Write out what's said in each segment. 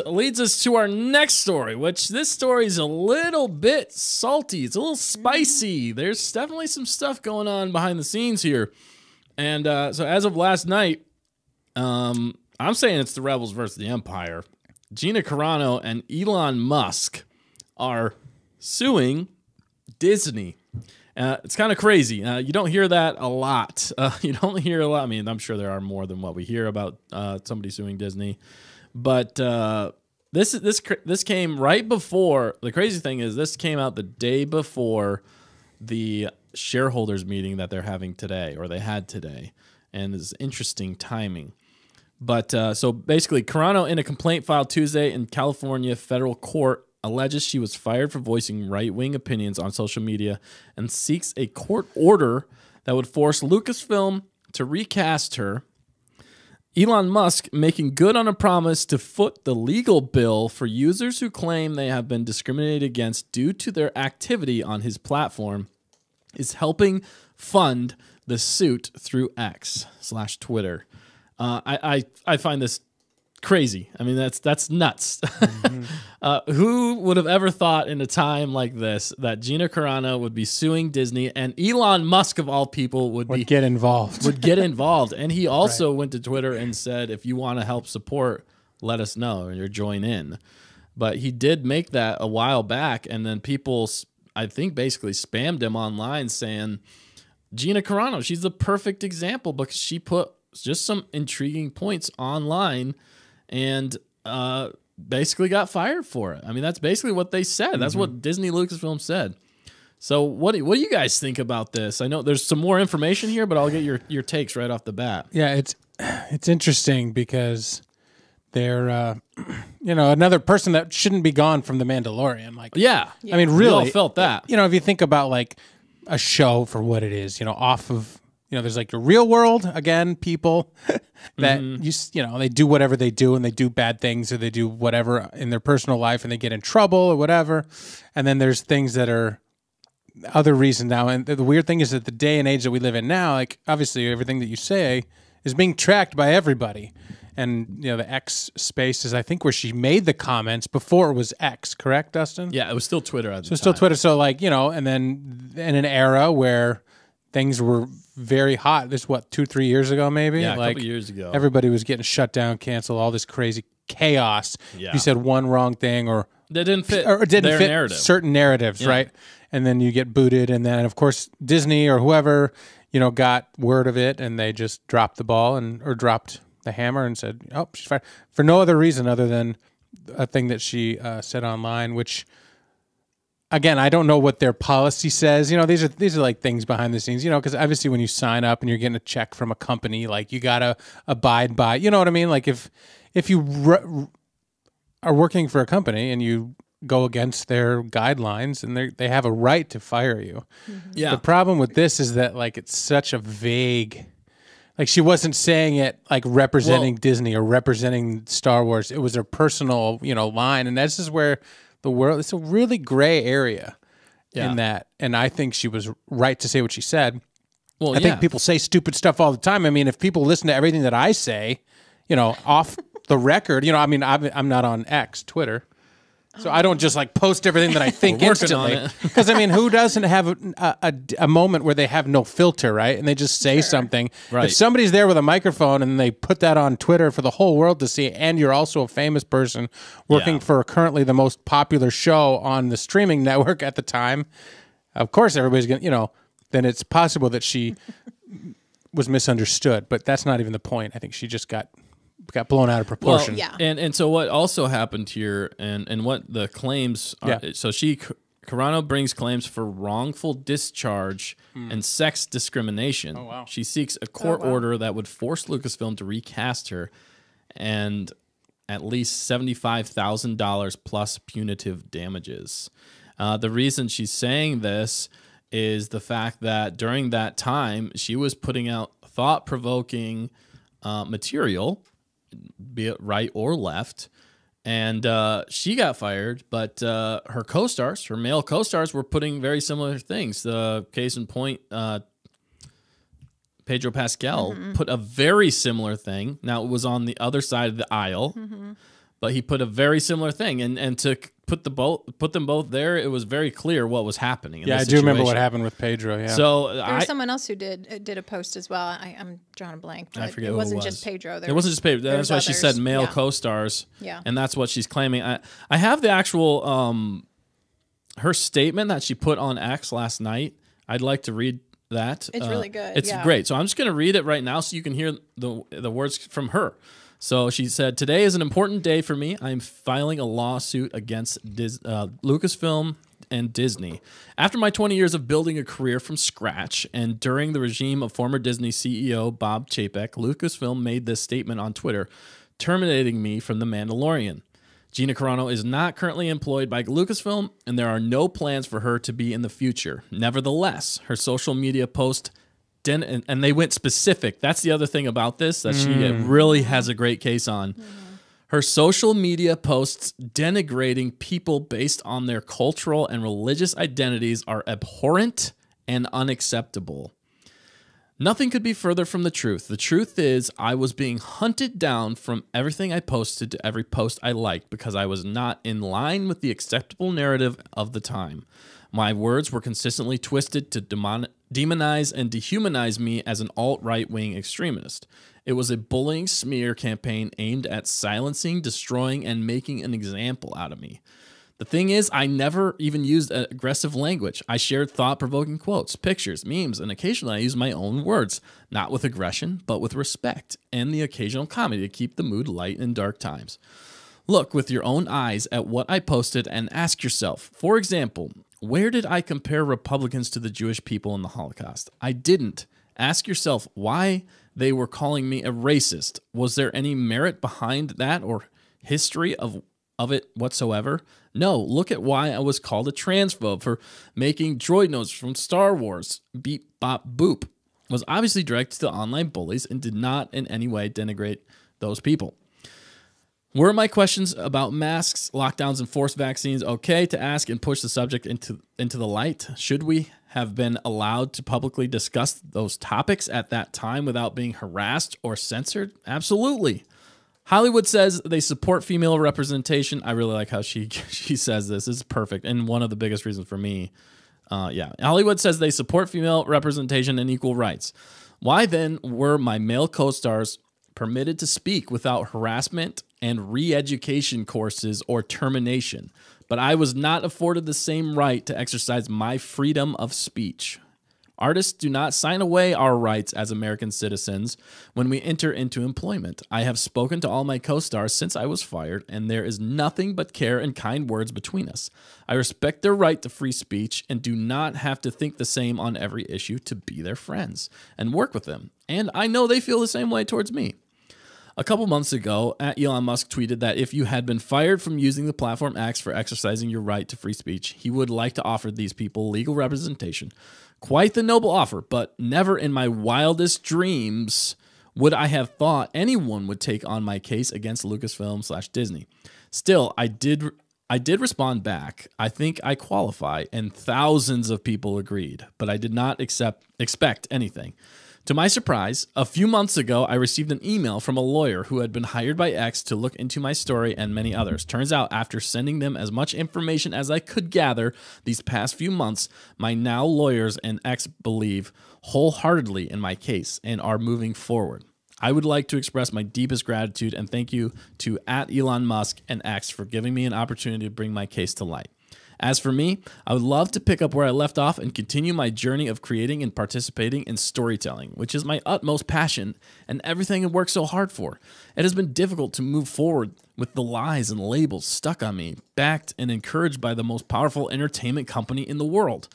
leads us to our next story, which this story is a little bit salty. It's a little spicy. There's definitely some stuff going on behind the scenes here. And so as of last night, I'm saying it's the rebels versus the empire. Gina Carano and Elon Musk are suing Disney. It's kind of crazy. You don't hear that a lot. You don't hear a lot. I mean, I'm sure there are more than what we hear about somebody suing Disney. But this came right before. The crazy thing is this came out the day before the shareholders meeting that they're having today, or they had today. And it's interesting timing. But so basically, Carano, in a complaint filed Tuesday in California federal court, alleges she was fired for voicing right-wing opinions on social media and seeks a court order that would force Lucasfilm to recast her. Elon Musk, making good on a promise to foot the legal bill for users who claim they have been discriminated against due to their activity on his platform, is helping fund the suit through X/Twitter. I find this crazy. I mean, that's nuts. Mm-hmm. Who would have ever thought in a time like this that Gina Carano would be suing Disney and Elon Musk of all people would get involved? Would get involved. And he also went to Twitter and said, if you want to help support, let us know or join in. But he did make that a while back, and then people, I think, basically spammed him online saying, Gina Carano, she's the perfect example because she put just some intriguing points online and basically got fired for it. I mean, that's basically what they said. That's what Disney Lucasfilm said. So what do you guys think about this? I know there's some more information here, but I'll get your takes right off the bat. Yeah, it's interesting because they're another person that shouldn't be gone from The Mandalorian. Like, yeah. I mean, really, we all felt that. If you think about like a show for what it is, off of. There's like your real world, again, people that, they do whatever they do and they do bad things or they do whatever in their personal life and they get in trouble or whatever. And then there's things that are other reasons now. And the weird thing is that the day and age that we live in now, like obviously everything that you say is being tracked by everybody. And, the X space is, I think, where she made the comments before it was X, correct, Dustin? Yeah, it was still Twitter at the time. So still Twitter. So like, and then in an era where things were very hot. This, 2-3 years ago, maybe? Yeah, like, a couple years ago. Everybody was getting shut down, canceled, all this crazy chaos. Yeah. You said one wrong thing or that didn't fit their fit narrative. Certain narratives, right? And then you get booted. And then, of course, Disney or whoever, got word of it and they just dropped the ball or dropped the hammer and said, oh, she's fired. For no other reason other than a thing that she said online, which... Again, I don't know what their policy says. These are like things behind the scenes. Because obviously when you sign up and you're getting a check from a company, like you gotta abide by. You know what I mean? Like if you are working for a company and you go against their guidelines, and they have a right to fire you. Mm-hmm. Yeah. The problem with this is that like it's such a vague. Like she wasn't saying it like representing Disney or representing Star Wars. It was her personal, line, and this is where. The world, it's a really gray area in that. And I think she was right to say what she said. Well, I think people say stupid stuff all the time. I mean, if people listen to everything that I say, off the record, I'm not on X, Twitter. So I don't just like post everything that I think instantly. Because I mean, who doesn't have a moment where they have no filter, right? And they just say something. Right. If somebody's there with a microphone and they put that on Twitter for the whole world to see, and you're also a famous person working for currently the most popular show on the streaming network at the time, of course everybody's going to, then it's possible that she was misunderstood. But that's not even the point. I think she just got blown out of proportion. Well, yeah. And so what also happened here and what the claims are, so Carano brings claims for wrongful discharge and sex discrimination. Oh, wow. She seeks a court order that would force Lucasfilm to recast her and at least $75,000 plus punitive damages. The reason she's saying this is the fact that during that time, she was putting out thought-provoking material, be it right or left, and she got fired, but her co-stars, her male co-stars, were putting very similar things. The case in point, Pedro Pascal put a very similar thing. Now, it was on the other side of the aisle, but he put a very similar thing, and to put them both there, it was very clear what was happening. In Yeah, this I do remember what situation. happened with Pedro. Yeah. So There was someone else who did a post as well. I'm drawing a blank. But I forget it who wasn't it was. just Pedro. It wasn't just Pedro. That's why she said male co-stars. Yeah. And that's what she's claiming. I have the actual her statement that she put on X last night. I'd like to read that. It's really good. It's great. So I'm just going to read it right now so you can hear the words from her. So she said, "Today is an important day for me. I'm filing a lawsuit against Lucasfilm and Disney. After my 20 years of building a career from scratch and during the regime of former Disney CEO Bob Chapek, Lucasfilm made this statement on Twitter, terminating me from The Mandalorian. Gina Carano is not currently employed by Lucasfilm, and there are no plans for her to be in the future. Nevertheless, her social media post, and they went specific. That's the other thing about this that she really has a great case on. Her social media posts denigrating people based on their cultural and religious identities are abhorrent and unacceptable. Nothing could be further from the truth. The truth is, I was being hunted down from everything I posted to every post I liked because I was not in line with the acceptable narrative of the time. My words were consistently twisted to demonize and dehumanize me as an alt-right wing extremist. It was a bullying smear campaign aimed at silencing, destroying, and making an example out of me. The thing is, I never even used aggressive language. I shared thought-provoking quotes, pictures, memes, and occasionally I used my own words, not with aggression, but with respect, and the occasional comedy to keep the mood light in dark times. Look with your own eyes at what I posted and ask yourself, for example, where did I compare Republicans to the Jewish people in the Holocaust? I didn't. Ask yourself why they were calling me a racist. Was there any merit behind that or history of it whatsoever? No, look at why I was called a transphobe for making droid notes from Star Wars. Beep, bop, boop. Was obviously directed to online bullies and did not in any way denigrate those people. Were my questions about masks, lockdowns, and forced vaccines okay to ask and push the subject into the light? Should we have been allowed to publicly discuss those topics at that time without being harassed or censored? Absolutely. Hollywood says they support female representation. I really like how she says this. This is perfect and one of the biggest reasons for me. Hollywood says they support female representation and equal rights. Why then were my male co-stars permitted to speak without harassment and re-education courses or termination, but I was not afforded the same right to exercise my freedom of speech? Artists do not sign away our rights as American citizens when we enter into employment. I have spoken to all my co-stars since I was fired, and there is nothing but care and kind words between us. I respect their right to free speech and do not have to think the same on every issue to be their friends and work with them, and I know they feel the same way towards me. A couple months ago, Elon Musk tweeted that if you had been fired from using the platform X for exercising your right to free speech, he would like to offer these people legal representation. Quite the noble offer, but never in my wildest dreams would I have thought anyone would take on my case against Lucasfilm/Disney. Still, I did respond back. I think I qualify, and thousands of people agreed, but I did not expect anything. To my surprise, a few months ago, I received an email from a lawyer who had been hired by X to look into my story and many others. Turns out, after sending them as much information as I could gather these past few months, my now lawyers and X believe wholeheartedly in my case and are moving forward. I would like to express my deepest gratitude and thank you to @Elon Musk and X for giving me an opportunity to bring my case to light. As for me, I would love to pick up where I left off and continue my journey of creating and participating in storytelling, which is my utmost passion and everything I work so hard for. It has been difficult to move forward with the lies and labels stuck on me, backed and encouraged by the most powerful entertainment company in the world.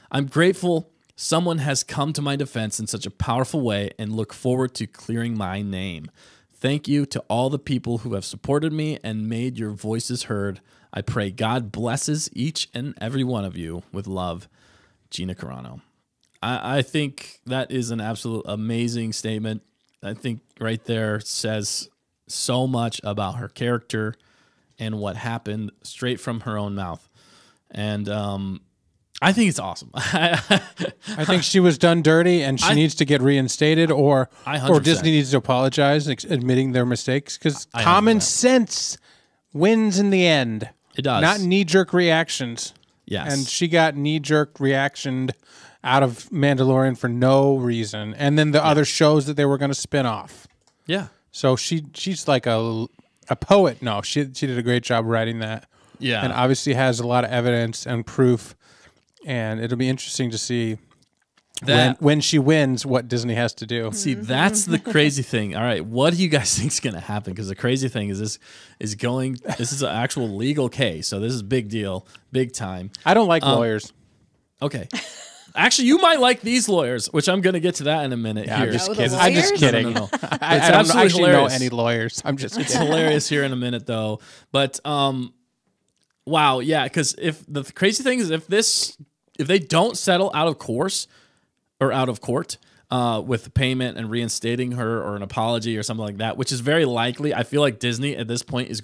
I'm grateful someone has come to my defense in such a powerful way and look forward to clearing my name. Thank you to all the people who have supported me and made your voices heard. I pray God blesses each and every one of you. With love, Gina Carano. I think that is an absolute amazing statement. I think right there says so much about her character and what happened straight from her own mouth. And I think it's awesome. I think she was done dirty and she needs to get reinstated or Disney needs to apologize, admitting their mistakes, because common sense wins in the end. It does. Not knee-jerk reactions. Yes. And she got knee-jerk reactioned out of Mandalorian for no reason. And then the other shows that they were going to spin off. Yeah. So she's like a poet. No, she did a great job writing that. Yeah. And obviously has a lot of evidence and proof. And it'll be interesting to see that when she wins what Disney has to do. See, that's the crazy thing. All right, what do you guys think is going to happen? Because the crazy thing is this is an actual legal case. So this is a big deal, big time. I don't like lawyers. Okay. Actually, you might like these lawyers, which I'm going to get to that in a minute here. I'm just the kidding. lawyers? I'm just kidding. No. I It's don't absolutely actually hilarious. know any lawyers. I'm just It's kidding. hilarious here in a minute, though. But wow, yeah, because if the crazy thing is if they don't settle out of court with payment and reinstating her or an apology or something like that, which is very likely, I feel like Disney at this point is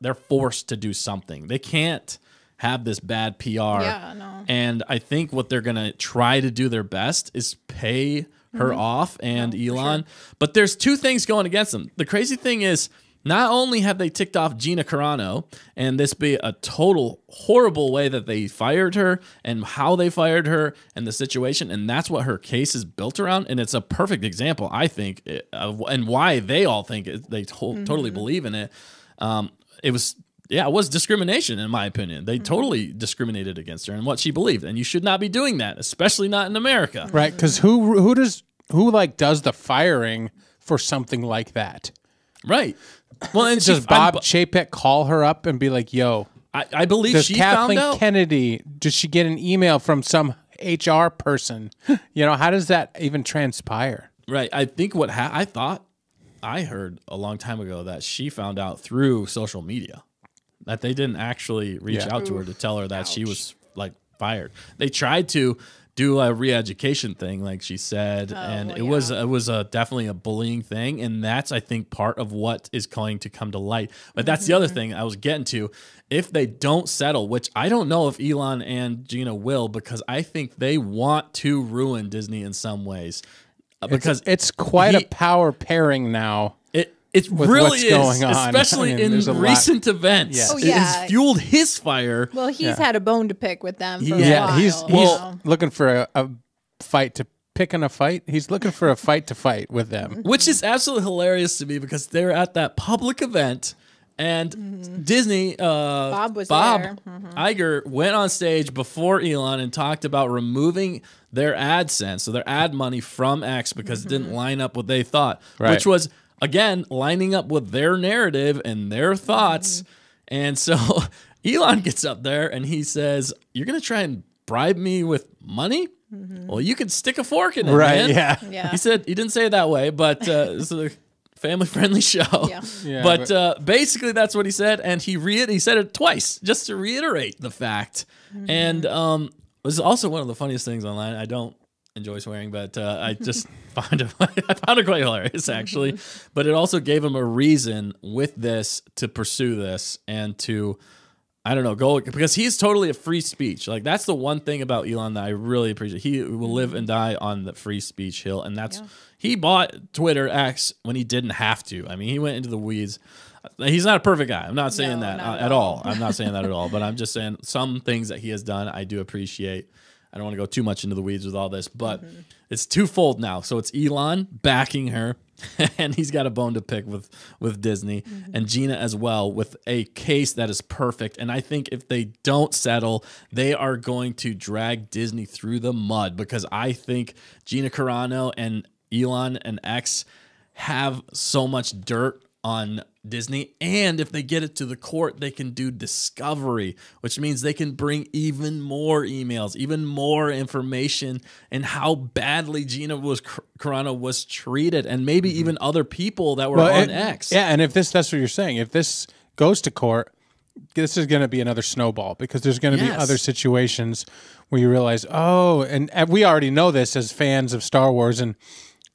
they're forced to do something. They can't have this bad PR. Yeah, no. And I think what they're going to try to do their best is pay her off and Elon. But there's two things going against them. The crazy thing is, not only have they ticked off Gina Carano, and this be a total horrible way that they fired her and how they fired her and the situation, and that's what her case is built around. And it's a perfect example, I think, and why they all think they totally believe in it. It was discrimination, in my opinion. They totally discriminated against her and what she believed, and you should not be doing that, especially not in America. Right, because who does the firing for something like that? Right. Well, and Does Bob Chapek call her up and be like, "Yo, I believe does she Kathleen found out. Kennedy? Does she get an email from some HR person? How does that even transpire?" Right. I think I thought I heard a long time ago that she found out through social media, that they didn't actually reach out to her to tell her that she was like fired. They tried to do a re-education thing, like she said, and it was definitely a bullying thing, and that's, I think, part of what is going to come to light. But that's the other thing I was getting to. If they don't settle, which I don't know if Elon and Gina will, because I think they want to ruin Disney in some ways. Because it's quite a power pairing now. It really what's is, going on. especially in there's a lot. recent events. Yeah. Oh, It yeah. has fueled his fire. Well, he's had a bone to pick with them for a Yeah, while. he's looking for a fight to pick in a fight. He's looking for a fight to fight with them. Which is absolutely hilarious to me because they're at that public event and Disney, Bob was Bob there. Iger went on stage before Elon and talked about removing their AdSense, so their ad money from X because it didn't line up what they thought, Right. which was, again, lining up with their narrative and their thoughts. And so Elon gets up there and he says, "You're going to try and bribe me with money? Well, you could stick a fork in it, Right? man." Yeah. He said he didn't say it that way, but this is a family-friendly show. Yeah. Yeah, but basically, that's what he said, and he said it twice just to reiterate the fact. And this is also one of the funniest things online. I don't enjoy swearing, but I just found it quite hilarious, actually. But it also gave him a reason with this to pursue this and to, I don't know, go, because he's totally a free speech. Like, that's the one thing about Elon that I really appreciate. He will live and die on the free speech hill, and that's he bought Twitter X when he didn't have to. I mean, he went into the weeds. He's not a perfect guy. I'm not saying that not at all. I'm not saying that at all. But I'm just saying some things that he has done I do appreciate. I don't want to go too much into the weeds with all this, but it's twofold now. So it's Elon backing her, and he's got a bone to pick with Disney, and Gina as well with a case that is perfect. And I think if they don't settle, they are going to drag Disney through the mud, because I think Gina Carano and Elon and X have so much dirt on Disney, and if they get it to the court, they can do discovery, which means they can bring even more emails, even more information, and how badly Gina Carano was treated, and maybe even other people that were on X. Yeah, and if that's what you're saying, if this goes to court, this is going to be another snowball, because there's going to be other situations where you realize, oh, and we already know this as fans of Star Wars, and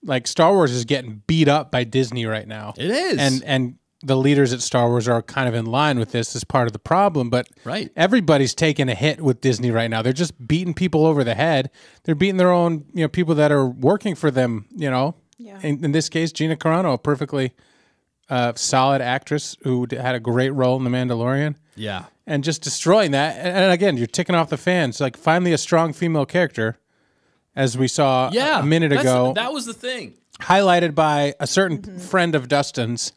like Star Wars is getting beat up by Disney right now. It is. And the leaders at Star Wars are kind of in line with this as part of the problem, but everybody's taking a hit with Disney right now. They're just beating people over the head. They're beating their own, people that are working for them, Yeah. In this case, Gina Carano, a perfectly solid actress who had a great role in The Mandalorian. Yeah. And just destroying that. And again, you're ticking off the fans. Like, finally a strong female character, as we saw a minute ago. That was the thing. Highlighted by a certain friend of Dustin's.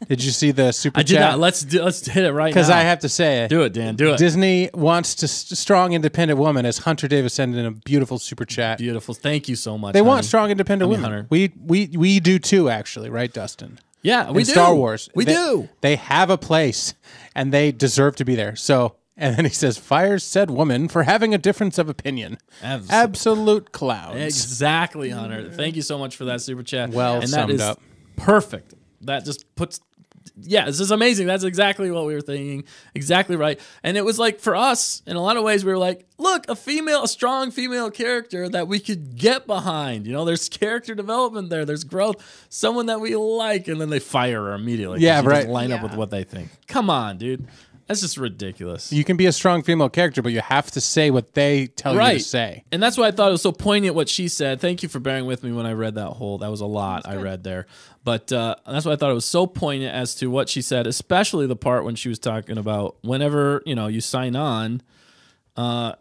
Did you see the super chat? I did not. Let's hit it right now. Because I have to say, do it, Dan. Do it. Disney wants to strong independent woman, as Hunter Davis sent in a beautiful super chat. Beautiful. Thank you so much. They want strong independent women. Hunter. We do too, actually, right, Dustin? Yeah, we in do. Star Wars, We do. They have a place, and they deserve to be there. So, and then he says, "Fires said woman for having a difference of opinion." Absolute clouds. Exactly, Hunter. Thank you so much for that super chat. Well and summed that is up. Perfect. That just puts. Yeah, this is amazing. That's exactly what we were thinking. Exactly right. And it was like, for us, in a lot of ways, we were like, look, a strong female character that we could get behind. You know, there's character development there. There's growth. Someone that we like, and then they fire her immediately. Yeah, she right. doesn't line up with what they think. Come on, dude. That's just ridiculous. You can be a strong female character, but you have to say what they tell you to say. And that's why I thought it was so poignant what she said. Thank you for bearing with me when I read that was a lot I read there. But that's why I thought it was so poignant as to what she said, especially the part when she was talking about whenever, you sign on, you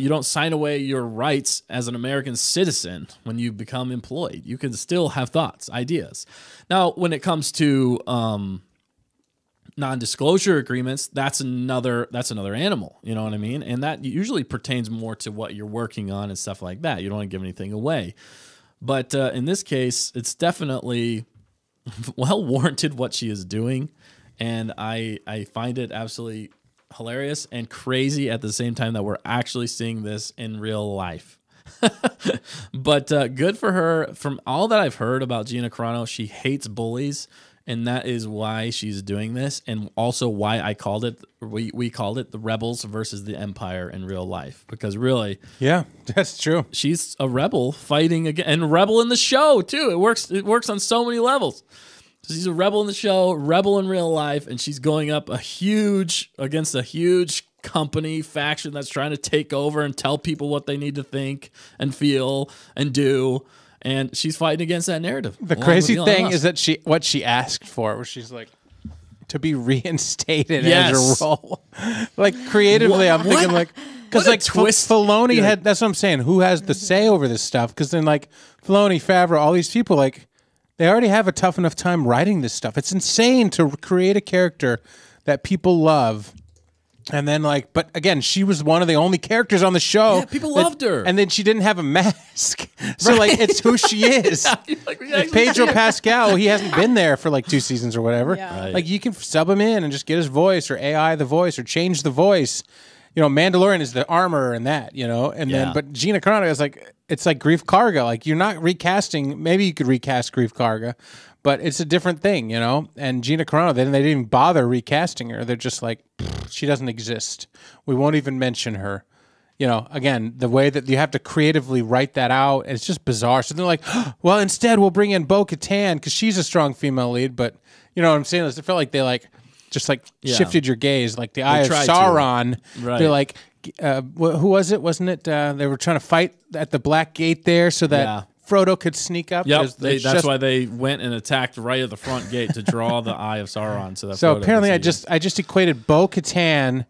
don't sign away your rights as an American citizen when you become employed. You can still have thoughts, ideas. Now, when it comes to non-disclosure agreements, that's another animal, you know what I mean? And that usually pertains more to what you're working on and stuff like that. You don't want to give anything away. But in this case, it's definitely well warranted what she is doing, and I find it absolutely hilarious and crazy at the same time that we're actually seeing this in real life. But good for her. From all that I've heard about Gina Carano, she hates bullies. And that is why she's doing this, and also why we called it the Rebels versus the Empire in real life. Because really, yeah, that's true. She's a rebel fighting again, and rebel in the show too. It works on so many levels. So she's a rebel in the show, rebel in real life, and she's going up against a huge company faction that's trying to take over and tell people what they need to think and feel and do. And she's fighting against that narrative. The crazy thing is that what she asked for, where she's like, to be reinstated as a role. Like, creatively, I'm thinking like, because like Filoni had, that's what I'm saying. Who has the say over this stuff? Because then like Filoni, Favreau, all these people, like, they already have a tough enough time writing this stuff. It's insane to create a character that people love. And then, like, but again, she was one of the only characters on the show. Yeah, people loved her. And then she didn't have a mask. So, like, it's who she is. Like Pedro Pascal, he hasn't been there for, like, 2 seasons or whatever. Yeah. Right. Like, you can sub him in and just get his voice or AI the voice or change the voice. You know, Mandalorian is the armor and that, and then, but Gina Carano is like, it's like Grief Karga. Like, you're not recasting, maybe you could recast Grief Karga, but it's a different thing, And Gina Carano, they didn't even bother recasting her. They're just like, she doesn't exist. We won't even mention her. Again, the way that you have to creatively write that out, it's just bizarre. So they're like, well, instead we'll bring in Bo-Katan because she's a strong female lead. But you know what I'm saying? It felt like they shifted your gaze, like the Eye of Sauron. Right. They're like, who was it? Wasn't it? They were trying to fight at the Black Gate there so that Frodo could sneak up. Yep, that's why they went and attacked right at the front gate to draw the Eye of Sauron. So apparently, I just equated Bo-Katan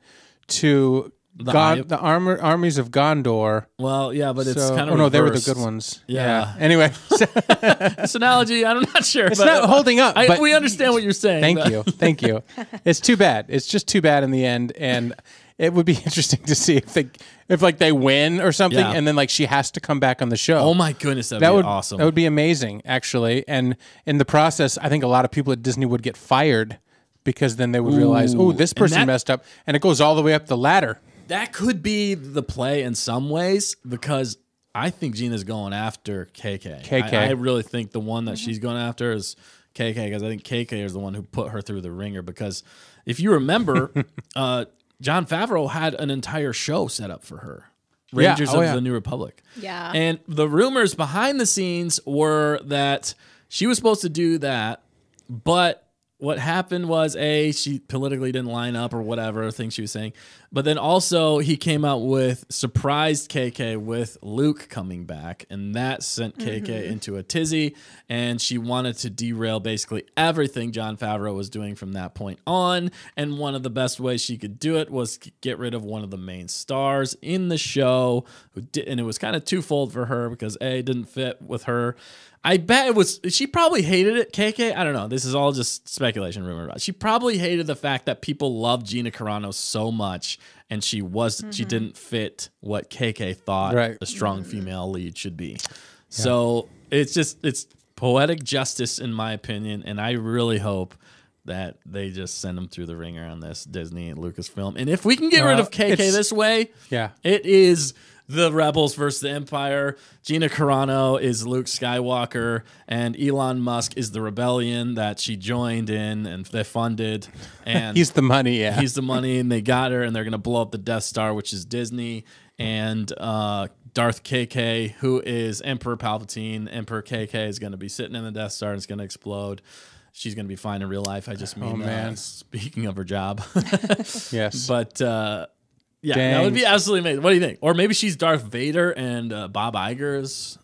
to the armies of Gondor. Well, yeah, but it's kind of no, they were the good ones. Yeah. Anyway, this analogy, I'm not sure. It's not holding up. But we understand what you're saying. Thank you. It's too bad. It's just too bad in the end, and it would be interesting to see if they win or something, and then like she has to come back on the show. Oh my goodness, that would be awesome. That would be amazing, actually. And in the process, I think a lot of people at Disney would get fired because then they would realize, this person messed up, and it goes all the way up the ladder. That could be the play in some ways because I think Gina's going after KK. I really think the one that she's going after is KK because I think KK is the one who put her through the ringer. Because if you remember, Jon Favreau had an entire show set up for her. Rangers of the New Republic. Yeah. And the rumors behind the scenes were that she was supposed to do that, but what happened was she politically didn't line up or whatever thing she was saying, but then also he came out with surprised KK with Luke coming back, and that sent KK into a tizzy, and she wanted to derail basically everything Jon Favreau was doing from that point on. And one of the best ways she could do it was get rid of one of the main stars in the show, and it was kind of twofold for her because it didn't fit with her. I bet it was, she probably hated it, KK. I don't know. This is all just speculation, rumor. She probably hated the fact that people loved Gina Carano so much, and she didn't fit what KK thought a strong female lead should be. Yeah. So it's poetic justice, in my opinion, and I really hope that they just send them through the ringer on this Disney and Lucasfilm. And if we can get rid of KK this way, it is the Rebels versus the Empire. Gina Carano is Luke Skywalker, and Elon Musk is the rebellion that she joined in and they funded. And he's the money, he's the money, and they got her, and they're gonna blow up the Death Star, which is Disney. And Darth KK, who is Emperor Palpatine, Emperor KK is gonna be sitting in the Death Star, and it's gonna explode. She's gonna be fine in real life. I just mean, speaking of her job, yes, but. Yeah, that would be absolutely amazing. What do you think? Or maybe she's Darth Vader and Bob Iger's.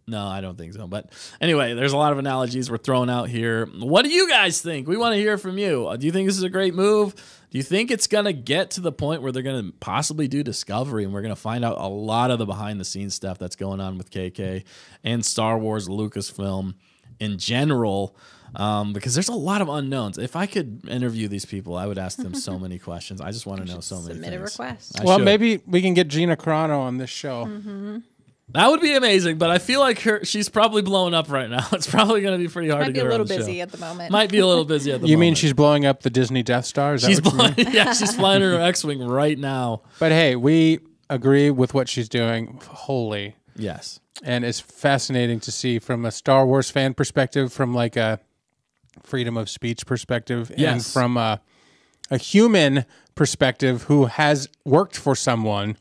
No, I don't think so. But anyway, there's a lot of analogies we're throwing out here. What do you guys think? We want to hear from you. Do you think this is a great move? Do you think it's going to get to the point where they're going to possibly do Discovery and we're going to find out a lot of the behind-the-scenes stuff that's going on with KK and Star Wars, Lucasfilm in general? Because there's a lot of unknowns. If I could interview these people, I would ask them so many questions. I just want to know so many things. Submit a request. Well, maybe we can get Gina Carano on this show. That would be amazing, but I feel like she's probably blowing up right now. It's probably going to be pretty hard to get her on the show. Might be a little busy at the moment. Might be a little busy at the moment. You mean she's blowing up the Disney Death Star? Is that what you mean? Yeah, she's flying her X-Wing right now. But hey, we agree with what she's doing wholly. Yes. And it's fascinating to see from a Star Wars fan perspective, from like a freedom of speech perspective, and from a human perspective who has worked for someone.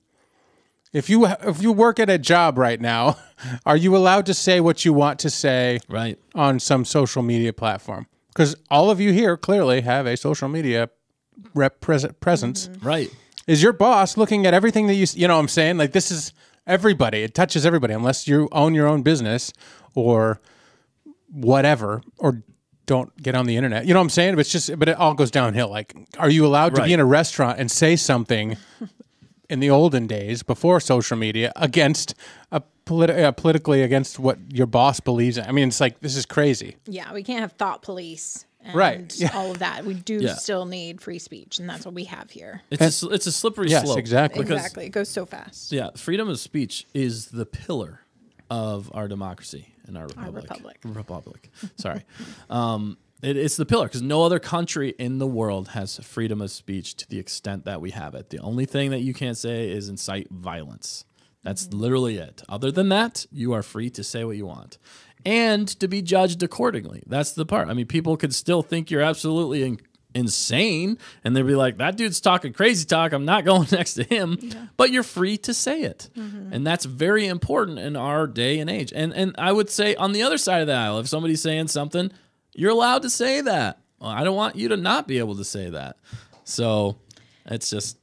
If you work at a job right now, are you allowed to say what you want to say on some social media platform? Because all of you here clearly have a social media presence. Right. Is your boss looking at everything that you know what I'm saying? Like, this is everybody. It touches everybody unless you own your own business or whatever, or don't get on the internet. You know what I'm saying? But it all goes downhill. Like, are you allowed to be in a restaurant and say something in the olden days before social media against politically against what your boss believes in? I mean, it's like, this is crazy. Yeah, we can't have thought police and all of that. We do still need free speech, and that's what we have here. It's a slippery slope. Yes, exactly. Exactly. It goes so fast. Yeah, freedom of speech is the pillar of our democracy and our republic. Sorry. It's the pillar, because no other country in the world has freedom of speech to the extent that we have it. The only thing that you can't say is incite violence. That's literally it. Other than that, you are free to say what you want and to be judged accordingly. That's the part. I mean, people could still think you're absolutely insane, and they'd be like, that dude's talking crazy talk, I'm not going next to him. But you're free to say it. And that's very important in our day and age. And I would say on the other side of the aisle, if somebody's saying something, you're allowed to say that. Well, I don't want you to not be able to say that. So it's just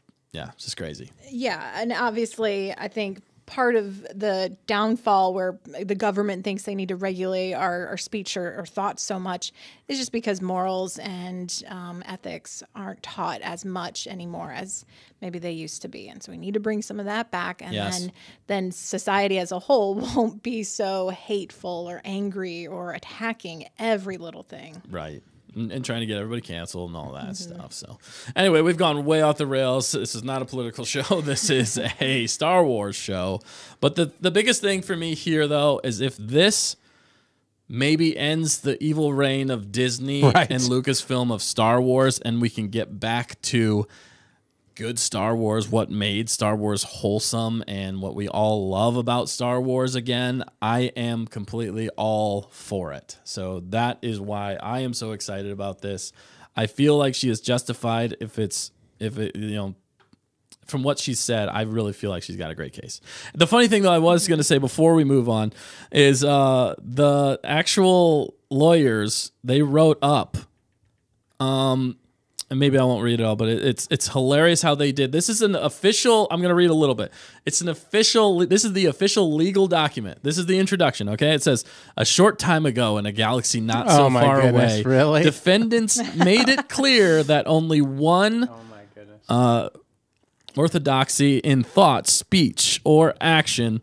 crazy. Yeah, and obviously I think part of the downfall where the government thinks they need to regulate our speech or thoughts so much is just because morals and ethics aren't taught as much anymore as maybe they used to be. And so we need to bring some of that back. And then society as a whole won't be so hateful or angry or attacking every little thing. Right. And trying to get everybody canceled and all that stuff. So anyway, we've gone way off the rails. This is not a political show. This is a Star Wars show. But the biggest thing for me here, though, is if this maybe ends the evil reign of Disney and Lucasfilm of Star Wars, and we can get back to good Star Wars, what made Star Wars wholesome and what we all love about Star Wars again, I am completely all for it. So that is why I am so excited about this. I feel like she is justified if it, from what she said, I really feel like she's got a great case. The funny thing, though, I was going to say before we move on is the actual lawyers, they wrote up And maybe I won't read it all, but it's hilarious how they did. This is an official. I'm going to read a little bit. It's an official. This is the official legal document. This is the introduction. Okay, it says a short time ago in a galaxy not so far away, really? defendants made it clear that only one orthodoxy in thought, speech, or action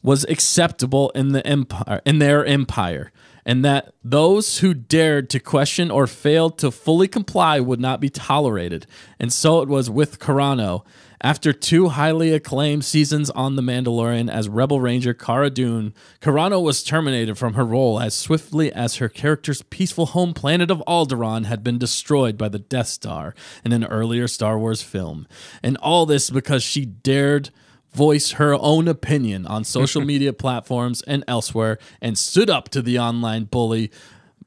was acceptable in their empire, and that those who dared to question or failed to fully comply would not be tolerated. And so it was with Carano. After 2 highly acclaimed seasons on The Mandalorian as Rebel Ranger Cara Dune, Carano was terminated from her role as swiftly as her character's peaceful home planet of Alderaan had been destroyed by the Death Star in an earlier Star Wars film. And all this because she dared voice her own opinion on social media platforms and elsewhere, and stood up to the online bully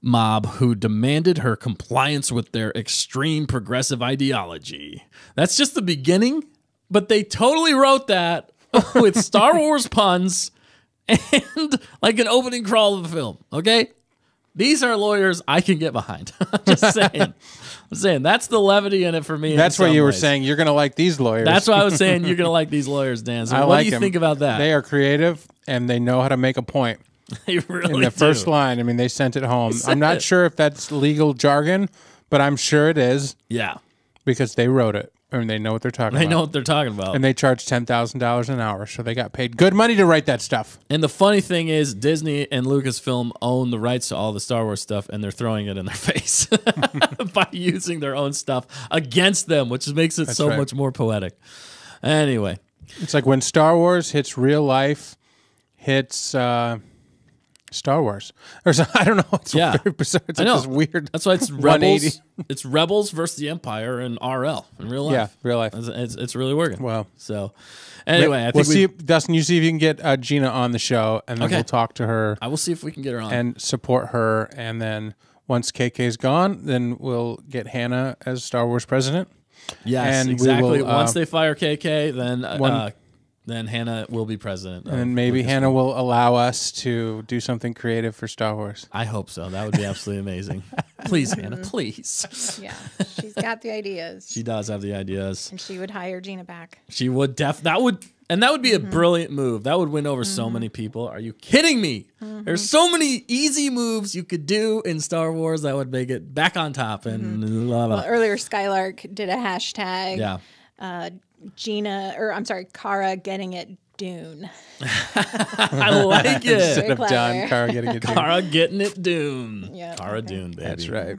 mob who demanded her compliance with their extreme progressive ideology. That's just the beginning, but they totally wrote that with Star Wars puns and like an opening crawl of a film, okay? These are lawyers I can get behind. I'm just saying. I'm saying that's the levity in it for me. That's what you were saying. You're going to like these lawyers. That's why I was saying you're going to like these lawyers, Dan. So what do you think about that? They are creative, and they know how to make a point. They really in the first line, I mean, they sent it home. I'm not sure if that's legal jargon, but I'm sure it is. Yeah. Because they wrote it. And they know what they're talking about. They know what they're talking about. And they charge $10,000 an hour, so they got paid good money to write that stuff. And the funny thing is, Disney and Lucasfilm own the rights to all the Star Wars stuff, and they're throwing it in their face by using their own stuff against them, which makes it so much more poetic. Anyway. It's like when Star Wars hits real life, hits Star Wars. Or so, I don't know. It's very bizarre. It's like this weird. That's why it's Rebels. It's Rebels versus the Empire and RL in real life. Yeah, real life. It's really working. Well, so anyway, I think we'll see. Dustin, you see if you can get Gina on the show, and then we'll talk to her. I will see if we can get her on and support her. And then once KK's gone, then we'll get Hannah as Star Wars president. Yes, and exactly. Once they fire KK, then Hannah will be president. And maybe Hannah will allow us to do something creative for Star Wars. I hope so. That would be absolutely amazing. Please, Hannah, please. Yeah, she's got the ideas. She does have the ideas. And she would hire Gina back. She would that would be a brilliant move. That would win over so many people. Are you kidding me? There's so many easy moves you could do in Star Wars that would make it back on top. And blah, blah. Well, earlier Skylark did a hashtag. Yeah. Cara getting it Dune. I like it. Instead of John, Cara getting it Dune. Cara getting it Dune. Yeah, Cara Dune, baby. That's right.